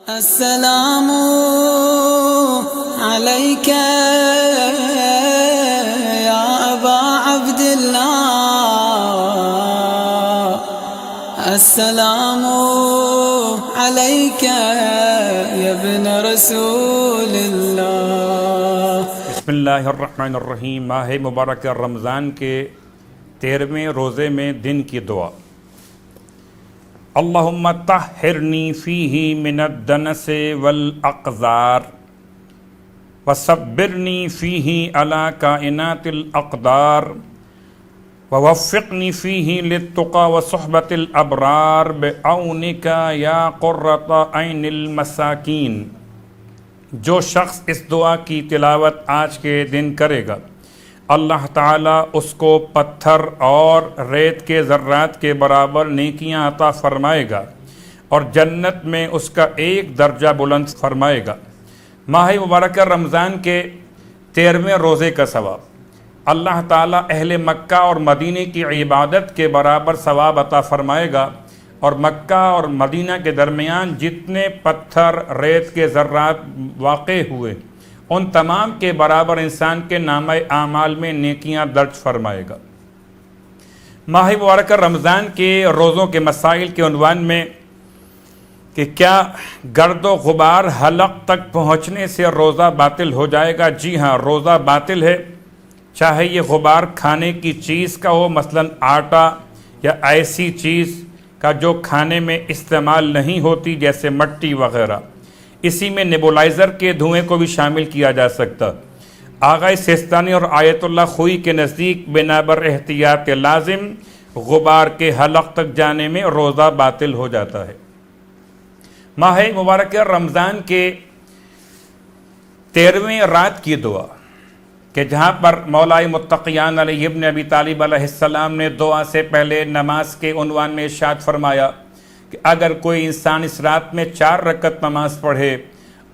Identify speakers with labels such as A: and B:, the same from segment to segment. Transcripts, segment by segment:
A: السلام عليك يا أبا عبد الله السلام عليك يا ابن رسول الله۔
B: بسم اللہ الرحمن الرحیم۔ ماہ مبارک رمضان کے 13ویں روزے میں دن کی دعا۔ اللہم طہرنی فیہ من الدنس والاقذار وصبرنی فیہ علی کائنات الاقدار ووفقنی فیہ للتقى وصحبت الابرار بعونک یا قرۃ عین المساکین۔ جو شخص اس دعا کی تلاوت آج کے دن کرے گا، اللہ تعالیٰ اس کو پتھر اور ریت کے ذرات کے برابر نیکیاں عطا فرمائے گا اور جنت میں اس کا ایک درجہ بلند فرمائے گا۔ ماہ مبارکہ رمضان کے 13ویں روزے کا ثواب اللہ تعالیٰ اہل مکہ اور مدینہ کی عبادت کے برابر ثواب عطا فرمائے گا، اور مکہ اور مدینہ کے درمیان جتنے پتھر ریت کے ذرات واقع ہوئے ان تمام کے برابر انسان کے نامہ اعمال میں نیکیاں درج فرمائے گا۔ ماہ مبارکہ رمضان کے روزوں کے مسائل کے عنوان میں کہ کیا گرد و غبار حلق تک پہنچنے سے روزہ باطل ہو جائے گا؟ جی ہاں، روزہ باطل ہے، چاہے یہ غبار کھانے کی چیز کا ہو، مثلا آٹا یا ایسی چیز کا جو کھانے میں استعمال نہیں ہوتی جیسے مٹی وغیرہ۔ اسی میں نیبولائزر کے دھوئیں کو بھی شامل کیا جا سکتا۔ آغا سیستانی اور آیت اللہ خوئی کے نزدیک بنابر احتیاط لازم غبار کے حلق تک جانے میں روزہ باطل ہو جاتا ہے۔ ماہ مبارکہ رمضان کے 13ویں رات کی دعا کہ جہاں پر مولا متقیان علی ابن ابی طالب علیہ السلام نے دعا سے پہلے نماز کے عنوان میں ارشاد فرمایا کہ اگر کوئی انسان اس رات میں 4 رکعت نماز پڑھے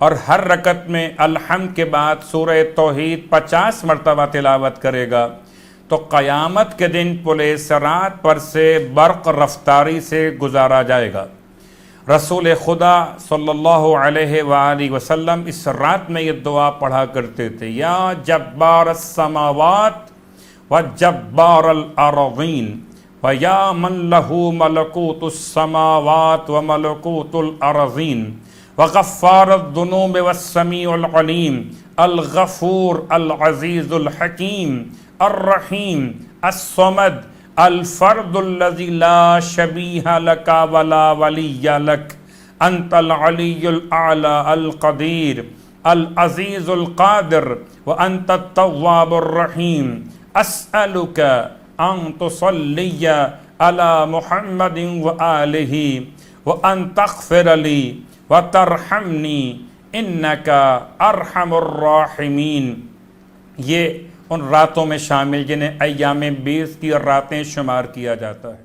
B: اور ہر رکعت میں الحمد کے بعد سورہ توحید 50 مرتبہ تلاوت کرے گا تو قیامت کے دن پلے صراط پر سے برق رفتاری سے گزارا جائے گا۔ رسول خدا صلی اللہ علیہ وآلہ وسلم اس رات میں یہ دعا پڑھا کرتے تھے، یا جبار السماوات و جبار الارضین وَيَا مَنْ لَهُ مَلَكُوتُ السَّمَاوَاتِ وَمَلَكُوتُ الْأَرْضِينَ وَغَفَّارُ الذُّنُوبِ وَالسَّمِيعُ الْعَلِيمُ الْغَفُورُ الْعَزِيزُ الْحَكِيمُ الرَّحِيمُ الصَّمَدُ الْفَرْدُ الَّذِي لَا شَبِيهَ لَكَ وَلَا وَلِيَّ لَكَ أَنْتَ الْعَلِيُّ الْأَعْلَى الْقَدِيرُ الْعَزِيزُ الْقَادِرُ وَأَنْتَ التَّوَّابُ الرَّحِيمُ أَسْأَلُكَ ان تصلی علی محمد وآلہ وان تغفر لی وترحمنی انک ارحم الراحمین۔ یہ ان راتوں میں شامل جنہیں ایام 20 کی راتیں شمار کیا جاتا ہے۔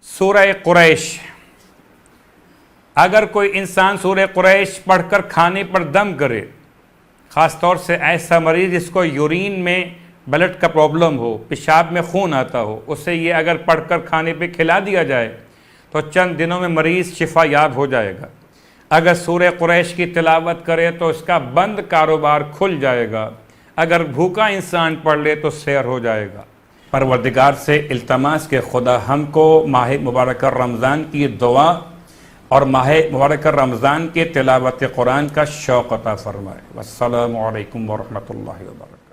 B: سورہ قریش، اگر کوئی انسان سورہ قریش پڑھ کر کھانے پر دم کرے، خاص طور سے ایسا مریض جس کو یورین میں بلڈ کا پرابلم ہو، پیشاب میں خون آتا ہو، اسے یہ اگر پڑھ کر کھانے پہ کھلا دیا جائے تو چند دنوں میں مریض شفا یاب ہو جائے گا۔ اگر سورہ قریش کی تلاوت کرے تو اس کا بند کاروبار کھل جائے گا، اگر بھوکا انسان پڑھ لے تو سیر ہو جائے گا۔ پروردگار سے التماس کہ خدا ہم کو ماہ مبارکہ رمضان کی دعا اور ماہ مبارکہ رمضان کے تلاوت قرآن کا شوق عطا فرمائے۔ والسلام علیکم ورحمۃ اللہ وبرکاتہ۔